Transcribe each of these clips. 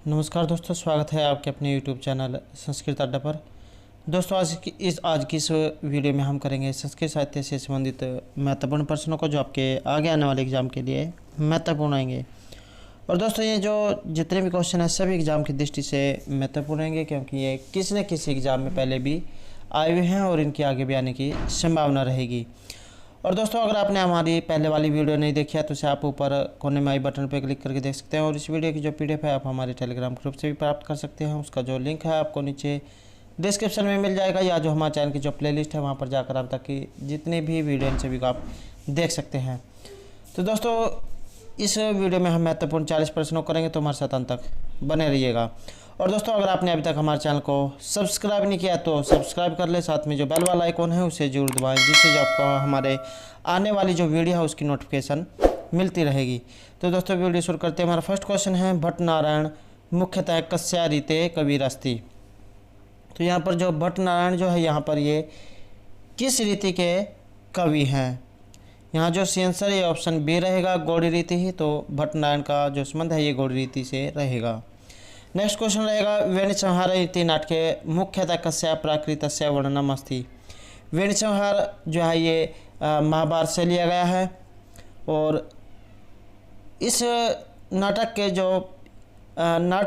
नमस्कार दोस्तों, स्वागत है आपके अपने YouTube चैनल संस्कृत अड्डा पर। दोस्तों आज की इस वीडियो में हम करेंगे संस्कृत साहित्य से संबंधित महत्वपूर्ण प्रश्नों को, जो आपके आगे आने वाले एग्ज़ाम के लिए महत्वपूर्ण आएंगे। और दोस्तों ये जो जितने भी क्वेश्चन हैं सभी एग्ज़ाम की दृष्टि से महत्वपूर्ण रहेंगे, क्योंकि ये किसी न किसी एग्ज़ाम में पहले भी आए हुए हैं और इनके आगे भी आने की संभावना रहेगी। और दोस्तों अगर आपने हमारी पहले वाली वीडियो नहीं देखी है तो उसे आप ऊपर कोने में आई बटन पर क्लिक करके देख सकते हैं। और इस वीडियो की जो PDF है आप हमारे टेलीग्राम ग्रुप से भी प्राप्त कर सकते हैं। उसका जो लिंक है आपको नीचे डिस्क्रिप्शन में मिल जाएगा, या जो हमारे चैनल की जो प्लेलिस्ट है वहाँ पर जाकर आप तक की जितनी भी वीडियो सभी को आप देख सकते हैं। तो दोस्तों इस वीडियो में हम महत्वपूर्ण 40 प्रश्नों करेंगे, तो हमारे साथ अंत तक बने रहिएगा। और दोस्तों अगर आपने अभी तक हमारे चैनल को सब्सक्राइब नहीं किया तो सब्सक्राइब कर ले, साथ में जो बेल वाला आइकॉन है उसे जरूर दबाएं, जिससे जो आपको हमारे आने वाली जो वीडियो है उसकी नोटिफिकेशन मिलती रहेगी। तो दोस्तों वीडियो शुरू करते हैं। हमारा फर्स्ट क्वेश्चन है, भट्ट नारायण मुख्यतः कस्या रीते कबीरस्ति। तो यहाँ पर जो भट्ट नारायण जो है यहाँ पर ये किस रीति के कवि हैं? यहाँ जो सी आंसर ये ऑप्शन बी रहेगा, गौड़ी रीति ही। तो भट्ट नारायण का जो संबंध है ये गौड़ी रीति से रहेगा। नेक्स्ट क्वेश्चन रहेगा, वेणुसंहार इति नाटके मुख्यतः कस्या प्राकृतस्य वर्णनम अस्ति। वेणुसंहार जो है ये महाभारत से लिया गया है, और इस नाटक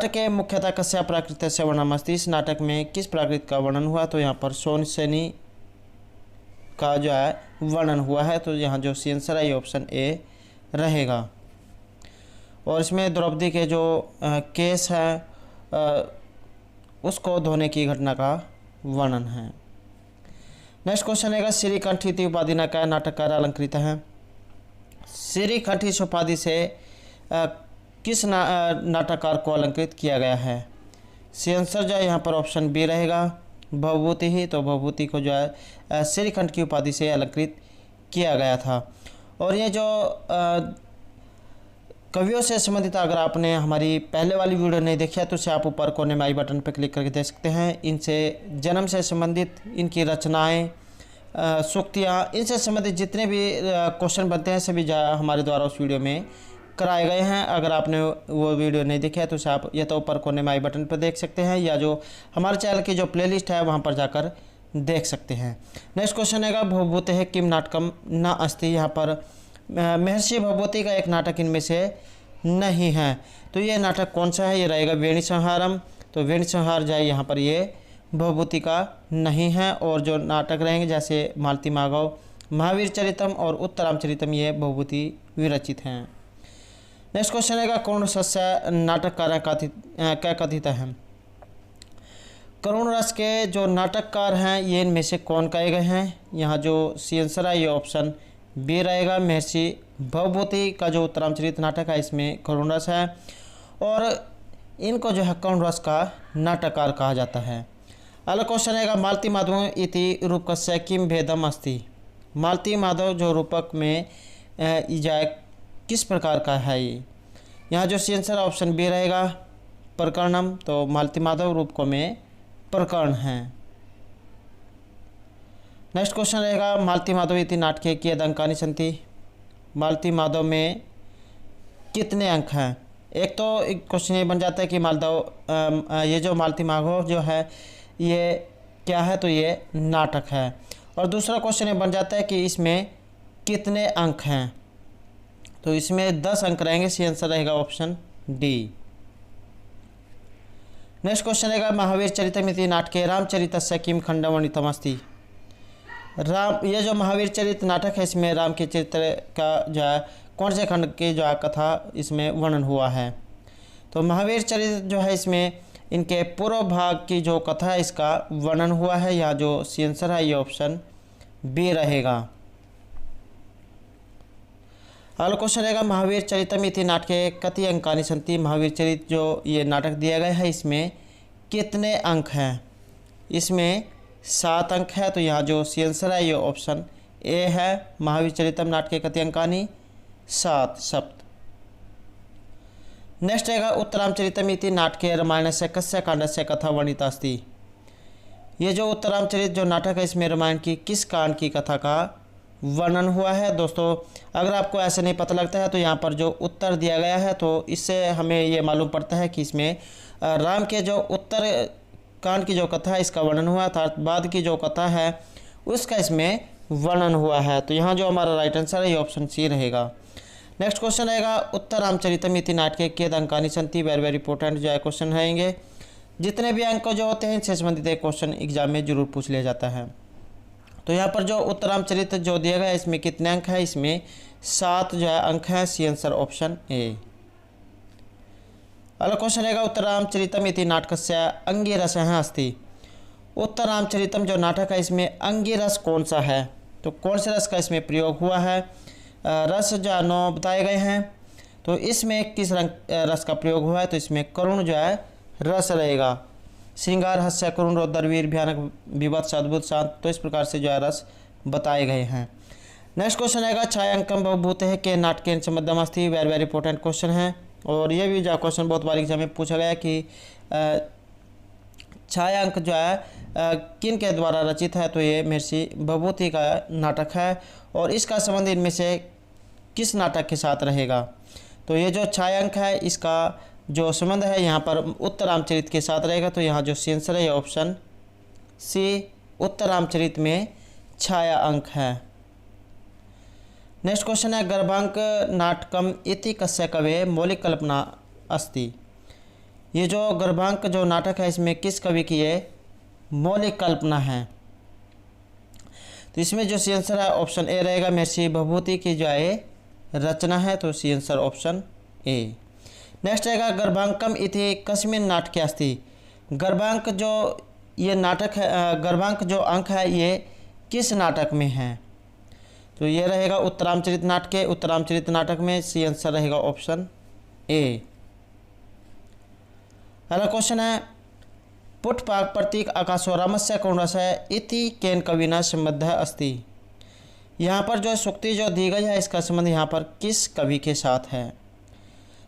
के मुख्यतः कस्या प्राकृतस्य वर्णनम अस्ति, इस नाटक में किस प्राकृत का वर्णन हुआ? तो यहाँ पर सोनसेनी का जो है वर्णन हुआ है। तो यहाँ जो सी आंसर है ये ऑप्शन ए रहेगा। और इसमें द्रौपदी के जो केस है उसको धोने की घटना का वर्णन है। नेक्स्ट क्वेश्चन है, श्रीकंठ इति उपाधि न क्या नाटककार अलंकृत है? श्रीकंठ इस उपाधि से किस नाटककार को अलंकृत किया गया है? सी आंसर जो है यहाँ पर ऑप्शन बी रहेगा, भवभूति ही। तो भवभूति को जो है श्रीकंठ की उपाधि से अलंकृत किया गया था। और ये जो कवियों से संबंधित अगर आपने हमारी पहले वाली वीडियो नहीं देखी है तो उसे आप ऊपर कोने में आई बटन पर क्लिक करके देख सकते हैं। इनसे जन्म से संबंधित इनकी रचनाएं, सूक्तियाँ, इनसे संबंधित जितने भी क्वेश्चन बनते हैं सभी हमारे द्वारा उस वीडियो में कराए गए हैं। अगर आपने वो वीडियो नहीं देखी है तो उसे आप या तो ऊपर कोने में आई बटन पर देख सकते हैं, या जो हमारे चैनल की जो प्लेलिस्ट है वहाँ पर जाकर देख सकते हैं। नेक्स्ट क्वेश्चन है, भवभूतेः किम नाटकम न अस्ति। यहाँ पर महर्षि भवभूति का एक नाटक इनमें से नहीं है। तो ये नाटक कौन सा है? ये रहेगा वेणुसंहारम। तो वेणुसंहार जाए यहाँ पर ये भवभूति का नहीं है। और जो नाटक रहेंगे जैसे मालती माधव, महावीर चरितम और उत्तरामचरितम, ये भवभूति विरचित हैं। नेक्स्ट क्वेश्चन है, करुण सस्य नाटककार क्या कथित है? करुण रस के जो नाटककार हैं ये इनमें से कौन कहे गए हैं? यहाँ जो सी आंसर है ये ऑप्शन बी रहेगा, महर्षि भवभूति का जो उत्तरामचरित नाटक है इसमें करुण रस है, और इनको जो है करुण रस का नाटककार कहा जाता है। अगला क्वेश्चन है, मालती माधव इति रूपकस्य किम भेदम अस्ति। मालती माधव जो रूपक में जाए किस प्रकार का है ये? यहाँ जो सी आंसर ऑप्शन बी रहेगा, प्रकरणम। तो मालती माधव रूपकों में प्रकरण हैं। नेक्स्ट क्वेश्चन रहेगा, मालती माधव इति नाटके कियद् अंकानि सन्ति। मालती माधव में कितने अंक हैं? एक तो क्वेश्चन ये बन जाता है कि ये जो मालती माधव जो है ये क्या है? तो ये नाटक है। और दूसरा क्वेश्चन ये बन जाता है कि इसमें कितने अंक हैं? तो इसमें 10 अंक रहेंगे। सी आंसर रहेगा ऑप्शन डी। नेक्स्ट क्वेश्चन रहेगा, महावीर चरितम इति नाटके रामचरितस्य किम खंडं वर्णितमस्ति। ये जो महावीर चरित नाटक है इसमें राम के चरित्र का जो है कौन से खंड की जो है कथा इसमें वर्णन हुआ है? तो महावीर चरित जो है इसमें इनके पूर्व भाग की जो कथा है इसका वर्णन हुआ है। यहाँ जो सी आंसर है ये ऑप्शन बी रहेगा। अगला क्वेश्चन रहेगा, महावीर चरितम इति नाटके कति अंकानि सन्ति। महावीर चरित जो ये नाटक दिया गया है इसमें कितने अंक हैं? इसमें 7 अंक है। तो यहाँ जो सी आंसर है ये ऑप्शन ए है, महावीर चरितम नाटके कति अंकानि 7 सप्त। नेक्स्ट रहेगा, उत्तरामचरितम इति नाटके रामायणस्य कस्य कांडस्य कथा वर्णिता अस्ति। ये जो उत्तरामचरित जो नाटक है इसमें रामायण की किस कांड की कथा का वर्णन हुआ है। दोस्तों अगर आपको ऐसे नहीं पता लगता है तो यहाँ पर जो उत्तर दिया गया है तो इससे हमें ये मालूम पड़ता है कि इसमें राम के जो उत्तर कांड की जो कथा है इसका वर्णन हुआ, अर्थात बाद की जो कथा है उसका इसमें वर्णन हुआ है। तो यहाँ जो हमारा राइट आंसर है ये ऑप्शन सी रहेगा। नेक्स्ट क्वेश्चन रहेगा उत्तर रामचरितम इति नाटके कियद् अंकानि सन्ति। वेरी इंपॉर्टेंट जो है क्वेश्चन रहेंगे। जितने भी अंक जो होते हैं इनसे संबंधित एक क्वेश्चन एग्जाम में जरूर पूछ लिया जाता है। तो यहाँ पर जो उत्तर रामचरित जो दिया गया है इसमें कितने अंक है, इसमें 7 जो है अंक है। सी आंसर ऑप्शन ए। अगला क्वेश्चन रहेगा उत्तर रामचरितम इति नाटकस्य अंगिरसः अस्ति। उत्तर रामचरितम जो नाटक है इसमें अंगिरस कौन सा है, तो कौन से रस का इसमें प्रयोग हुआ है। रस जो 9 बताए गए हैं, तो इसमें किस रस का प्रयोग हुआ है, तो इसमें करुण जो है रस रहेगा। श्रृंगार, हास्य, करुण, रौद्र, वीर, भयानक, विभत्स, अद्भुत, शांत, तो इस प्रकार से जो है रस बताए गए हैं। नेक्स्ट क्वेश्चन आएगा छायांकम भवभूतेः के नाटकेन च मध्यमस्ति। वेरी इंपॉर्टेंट क्वेश्चन है और ये भी जो क्वेश्चन बहुत बार एग्जाम में पूछा गया कि छायांक जो है किन के द्वारा रचित है, तो ये महर्षि भवभूति का नाटक है और इसका संबंध इनमें से किस नाटक के साथ रहेगा। तो ये जो छायांक है इसका जो संबंध है यहाँ पर उत्तर रामचरित के साथ रहेगा। तो यहाँ जो सी आंसर है ऑप्शन सी, उत्तर रामचरित में छाया अंक है। नेक्स्ट क्वेश्चन है गर्भांक नाटकम इति कस्य कवये मौलिक कल्पना अस्ति। ये जो गर्भांक जो नाटक है इसमें किस कवि की ये मौलिक कल्पना है, तो इसमें जो सी आंसर है ऑप्शन ए रहेगा। महर्षि भवभूति की जो है रचना है, तो सी आंसर ऑप्शन ए। नेक्स्ट रहेगा गर्भांकम इति कस्मिन् नाटके अस्ति। गर्भांक जो ये नाटक है, गर्भांक जो अंक है ये किस नाटक में है, तो ये रहेगा उत्तरामचरित नाटके, उत्तरामचरित नाटक में। सी आंसर रहेगा ऑप्शन ए। अगला क्वेश्चन है पुष्पाक प्रतीक आकाशो रामस्य करुणस्य इति केन कविना संबद्ध अस्ति। यहाँ पर जो सूक्ति जो दी गई है इसका संबंध यहाँ पर किस कवि के साथ है,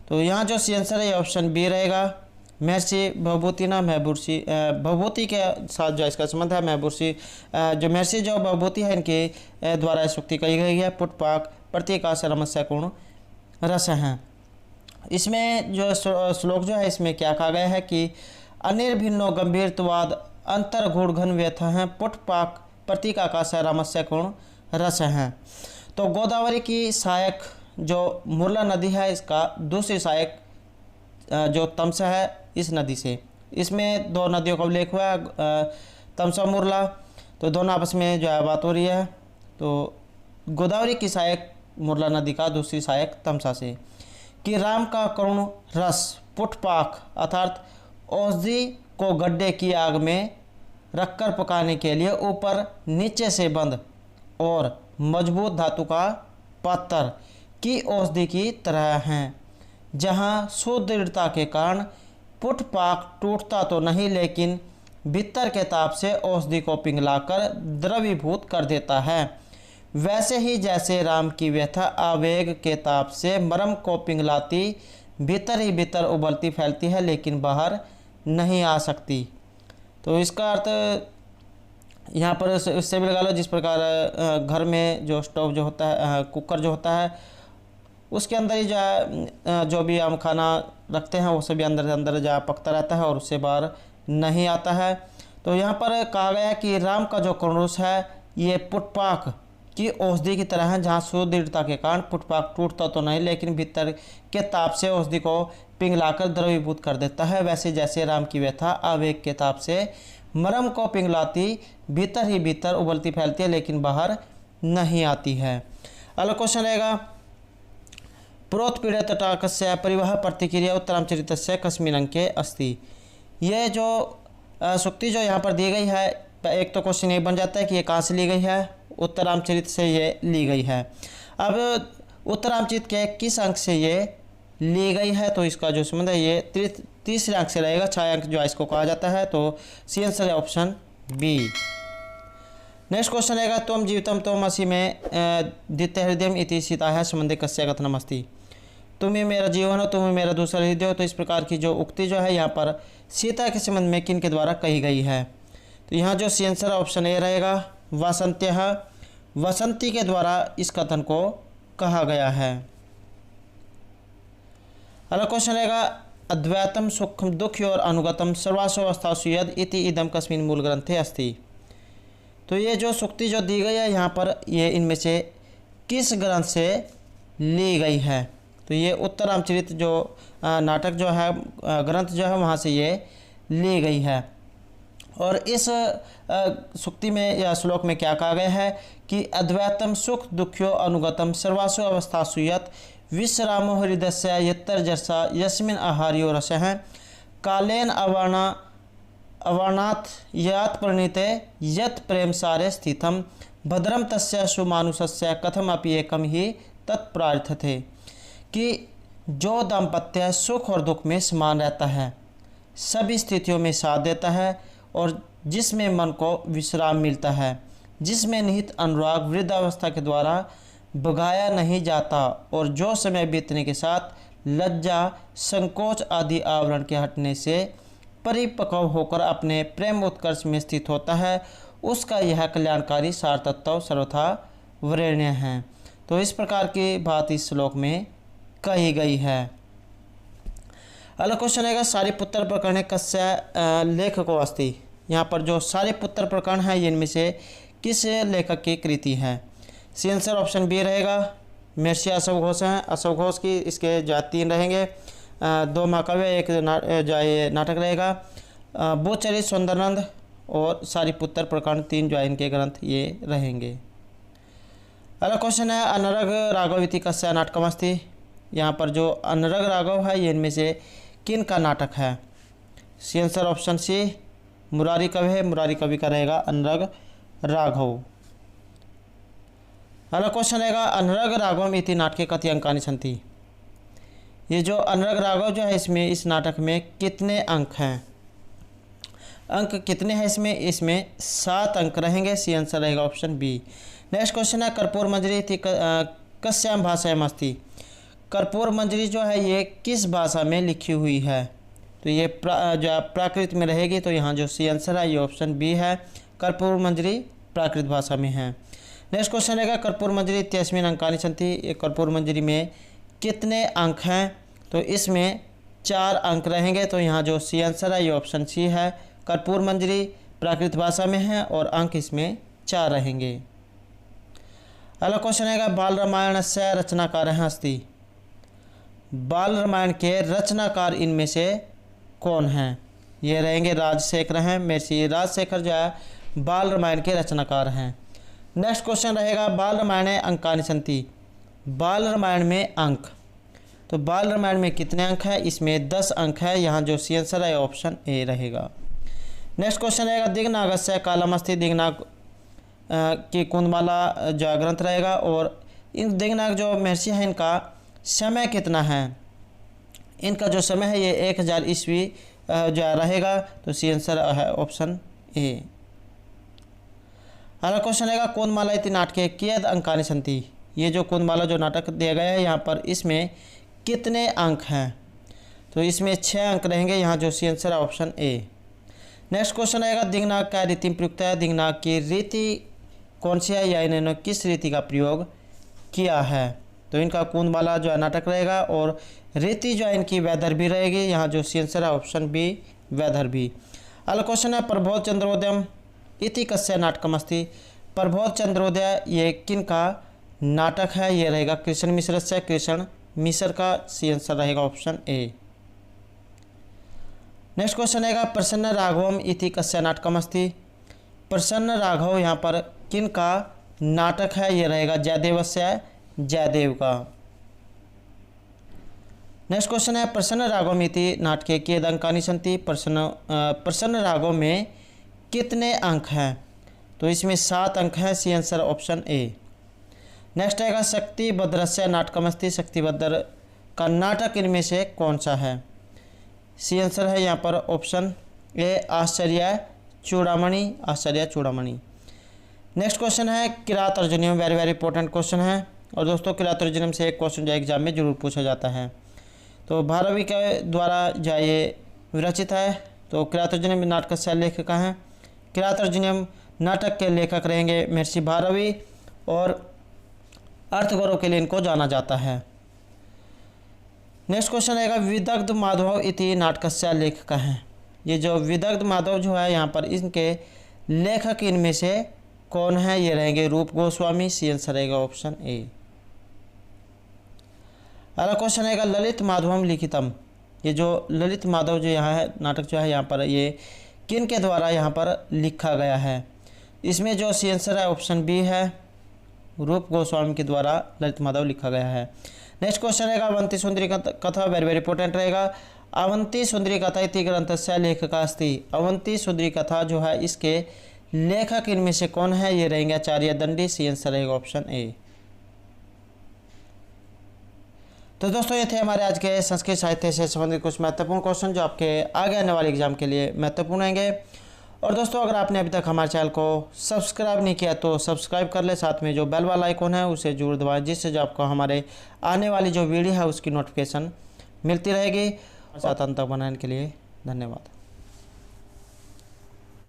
तो यहाँ जो सी आंसर है ऑप्शन बी रहेगा। महर्षि भवभूति ना महर्षि भवभूति के साथ जो इसका संबंध है। महर्षि जो महर्षि जो भवभूति है इनके द्वारा सूक्ति कही गई है। पुष्पाक प्रतीकाश रमस्य करुण रस हैं। इसमें जो श्लोक जो है इसमें क्या कहा गया है कि अनिर्भिन्नो गंभीरत्वाद अंतर्गूढ़ घन व्यथा हैं पुष्पाक प्रतीकाकाश रामस्य करुण रस हैं। तो गोदावरी की सहायक जो मुरला नदी है इसका दूसरी सहायक जो तमसा है इस नदी से, इसमें 2 नदियों का उल्लेख हुआ है तमसा मुरला, तो दोनों आपस में जो है बात हो रही है। तो गोदावरी की सहायक मुरला नदी का दूसरी सहायक तमसा से कि राम का करुण रस पुष्पाक अर्थात औषधि को गड्ढे की आग में रखकर पकाने के लिए ऊपर नीचे से बंद और मजबूत धातु का पात्र की औषधि की तरह हैं, जहाँ सुदृढ़ता के कारण पुष्पाक टूटता तो नहीं लेकिन भीतर के ताप से औषधि को पिघलाकर द्रवीभूत कर देता है। वैसे ही जैसे राम की व्यथा आवेग के ताप से मरम को पिघलाती भीतर ही भीतर उबलती फैलती है लेकिन बाहर नहीं आ सकती। तो इसका अर्थ यहाँ पर इससे भी लगा लो जिस प्रकार घर में जो स्टोव जो होता है कुकर जो होता है उसके अंदर ही जो है जो भी हम खाना रखते हैं वो सभी अंदर अंदर जो पकता रहता है और उससे बाहर नहीं आता है। तो यहाँ पर कहा गया कि राम का जो करुणरस है ये पुष्पाक की औषधि की तरह है, जहाँ सुदृढ़ता के कारण पुष्पाक टूटता तो नहीं लेकिन भीतर के ताप से औषधि को पिघलाकर द्रवीभूत कर देता है। वैसे जैसे राम की व्यथा आवेग के ताप से मरम को पिघलाती भीतर ही भीतर उबलती फैलती है लेकिन बाहर नहीं आती है। अगला क्वेश्चन रहेगा प्रोत्पीड़ित तटाकस्य परिवह प्रतिक्रिया उत्तरामचरितस्य कस्मिन् अंके अस्ति। ये जो सूक्ति जो यहाँ पर दी गई है, एक तो क्वेश्चन ये बन जाता है कि ये कहाँ से ली गई है, उत्तरामचरित से ये ली गई है। अब उत्तरामचरित के किस अंक से ये ली गई है, तो इसका जो संबंध है ये तीसरे अंक से रहेगा। छायांक जो है इसको कहा जाता है, तो सी आंसर है ऑप्शन बी। नेक्स्ट क्वेश्चन रहेगा त्वम जीवितम त्वमसि में द्वितीय हृदय इति सीतायाः संबंधे कस्य कथनम अस्ति। तुम ही मेरा जीवन हो, तुम ही मेरा दूसरा हृदय हो। तो इस प्रकार की जो उक्ति जो है यहाँ पर सीता के संबंध में किन के द्वारा कही गई है, तो यहाँ जो सी आंसर ऑप्शन ए रहेगा। वासंत्यः वसंती के द्वारा इस कथन को कहा गया है। अगला क्वेश्चन रहेगा अद्वैतम सुखम दुख और अनुगतम सर्वासु अवस्थासु यद इति इदम कस्मिन् मूल ग्रंथे अस्ति। तो ये जो सुक्ति जो दी गई है यहाँ पर, ये इनमें से किस ग्रंथ से ली गई है? तो ये उत्तर रामचरित जो नाटक जो है, ग्रंथ जो है, वहाँ से ये ली गई है। और इस सुक्ति में या श्लोक में क्या कहा गया है कि अद्वैतम सुख दुख्यो अनुगतम सर्वासु अवस्थासु यत् विश्रामो हृदयस्य यत्तर्जसा यस्मिन् आहार्यो रसः कालेन अवर्णात् यात् प्रणीते यत् प्रेम सारे स्थितम भद्रम तस्य सुमानुषस्य कथमपि एकम ही तत्प्रार्थते। कि जो दाम्पत्य सुख और दुख में समान रहता है, सभी स्थितियों में साथ देता है और जिसमें मन को विश्राम मिलता है, जिसमें निहित अनुराग वृद्धावस्था के द्वारा भगाया नहीं जाता और जो समय बीतने के साथ लज्जा संकोच आदि आवरण के हटने से परिपक्व होकर अपने प्रेम उत्कर्ष में स्थित होता है, उसका यह कल्याणकारी सार तत्व सर्वथा वरेण्य है। तो इस प्रकार की बात इस श्लोक में कही गई है। अगला क्वेश्चन है सारिपुत्र प्रकरण कस्य लेखको अस्ति। यहाँ पर जो सारिपुत्र प्रकरण है, ये इनमें से किस लेखक की कृति है? सी आंसर ऑप्शन बी रहेगा, महर्षि अशोक घोष हैं। अशोक घोष की इसके जो 3 रहेंगे, 2 महाकाव्य, एक नाटक रहेगा। बोधचरित, सुंदरानंद और सारिपुत्र प्रकरण 3 जो है इनके ग्रंथ ये रहेंगे। अगला क्वेश्चन है अनरग राघव इति कस्य नाटकमस्ति। यहाँ पर जो अनरग राघव है, ये इनमें से किन का नाटक है? सी आंसर ऑप्शन सी मुरारी कवि है। मुरारी कवि का रहेगा अनरग राघव। अगला क्वेश्चन रहेगा अनरग राघवम इति नाटके कति अंकानि सन्ति। ये जो अनरग राघव जो है, इसमें इस नाटक में कितने अंक हैं? अंक कितने हैं इसमें 7 अंक रहेंगे। सी आंसर रहेगा ऑप्शन बी। नेक्स्ट क्वेश्चन है कर्पूर मंजरी थी कस्याम भाषायाम अस्ति। कर्पूर मंजरी जो है ये किस भाषा में लिखी हुई है? तो ये जो प्राकृत में रहेगी। तो यहाँ जो सी आंसर है ये ऑप्शन बी है, कर्पूर मंजरी प्राकृत भाषा में है। नेक्स्ट क्वेश्चन रहेगा कर्पूर मंजरी इत्यस्मिन् अंकानि सन्ति। ये कर्पूर मंजरी में कितने अंक हैं? तो इसमें 4 अंक रहेंगे। तो यहाँ जो सी आंसर है ये ऑप्शन सी है, कर्पूर मंजरी प्राकृत भाषा में है और अंक इसमें 4 रहेंगे। अगला क्वेश्चन रहेगा बाल रामायण से रचनाकार अस्ति। बाल रामायण के रचनाकार इनमें से कौन हैं? ये रहेंगे राजशेखर हैं। महर्षि राजशेखर जो है बाल रामायण के रचनाकार हैं। नेक्स्ट क्वेश्चन रहेगा बाल रामायण अंकानि सन्ति। बाल रामायण में अंक, तो बाल रामायण में कितने अंक हैं? इसमें 10 अंक है। यहाँ जो सी आंसर है ऑप्शन ए रहेगा। नेक्स्ट क्वेश्चन रहेगा दिग्नागस्य कालमस्ति। दिग्नाग की कुंदमाला जो ग्रंथ रहेगा और इन दिग्नाग जो महर्षि हैं इनका समय कितना है? इनका जो समय है ये 1000 ईस्वी जो रहेगा। तो सी आंसर है ऑप्शन ए। अगला क्वेश्चन रहेगा कुंदमाला इति नाटके कियद् अंकानि सन्ति। ये जो कुंदमाला जो नाटक दिया गया है यहाँ पर इसमें कितने अंक हैं? तो इसमें 6 अंक रहेंगे। यहाँ जो सी आंसर है ऑप्शन ए। नेक्स्ट क्वेश्चन रहेगा दिग्नाग का रीति प्रयुक्त है। दिग्नाग की रीति कौन सी है या इन्होंने किस रीति का प्रयोग किया है? तो इनका कुंदमाला जो है नाटक रहेगा और रीति जो है इनकी वैदर्भी रहेगी। यहाँ जो सी आंसर है ऑप्शन बी वैदर्भी। अगला क्वेश्चन है प्रबोध चंद्रोदयम इति कस्य नाटकमस्ति। प्रबोध चंद्रोदय ये किन का नाटक है? ये रहेगा कृष्ण मिश्र से। कृष्ण मिश्र का सी आंसर रहेगा ऑप्शन ए। नेक्स्ट क्वेश्चन रहेगा प्रसन्न राघवम इति कस्य नाटकमस्ति। प्रसन्न राघव यहाँ पर किन का नाटक है? ये रहेगा जयदेवस्य जयदेव का। नेक्स्ट क्वेश्चन है प्रसन्न राघवम इति नाटके कियद् अंकानि सन्ति। प्रसन्न राघव में कितने अंक हैं? तो इसमें 7 अंक हैं। सी आंसर ऑप्शन ए। नेक्स्ट आएगा शक्तिभद्रस्य नाटकमस्ति। शक्तिभद्र का नाटक इनमें से कौन सा है? सी आंसर है यहाँ पर ऑप्शन ए आश्चर्य चूड़ामणि। आश्चर्य चूड़ामणि। नेक्स्ट क्वेश्चन है Kirat अर्जुनियम। Very very important question है और दोस्तों किरात अर्जुनियम से एक क्वेश्चन जो एग्जाम में जरूर पूछा जाता है। तो भारवी के द्वारा जो ये विरचित है। तो किरात अर्जुनियम नाटक से लेखक हैं। किरात अर्जुनियम नाटक के लेखक रहेंगे महर्षि भारवी और अर्थ गौरव के लिए इनको जाना जाता है। नेक्स्ट क्वेश्चन रहेगा विदग्ध माधव इति नाटकस्य लेखक हैं। ये जो विदग्ध माधव जो है यहाँ पर इनके लेखक इनमें से कौन है? ये रहेंगे रूप गोस्वामी। सी आंसर रहेगा ऑप्शन ए। अगला क्वेश्चन रहेगा ललित माधवम लिखितम। ये जो ललित माधव जो यहाँ है नाटक जो है यहाँ पर ये किन के द्वारा यहाँ पर लिखा गया है? इसमें जो सी आंसर है ऑप्शन बी है, रूप गोस्वामी के द्वारा ललित माधव लिखा गया है। नेक्स्ट क्वेश्चन रहेगा अवंती सुंदरी कथा। वेरी वेरी इंपॉर्टेंट रहेगा। अवंती सुंदरी कथा इति ग्रंथस्य लेखका अस्ति। अवंती सुंदरी कथा जो है इसके लेखक इनमें से कौन है? ये रहेंगे आचार्य दंडी। सी आंसर रहेगा ऑप्शन ए। तो दोस्तों ये थे हमारे आज के संस्कृत साहित्य से संबंधित कुछ महत्वपूर्ण क्वेश्चन जो आपके आगे आने वाले एग्जाम के लिए महत्वपूर्ण रहेंगे। और दोस्तों अगर आपने अभी तक हमारे चैनल को सब्सक्राइब नहीं किया तो सब्सक्राइब कर ले, साथ में जो बेल वाला आइकॉन है उसे जरूर दबाएं, जिससे जो आपको हमारे आने वाली जो वीडियो है उसकी नोटिफिकेशन मिलती रहेगी। साथ अंत तक बनाने के लिए धन्यवाद।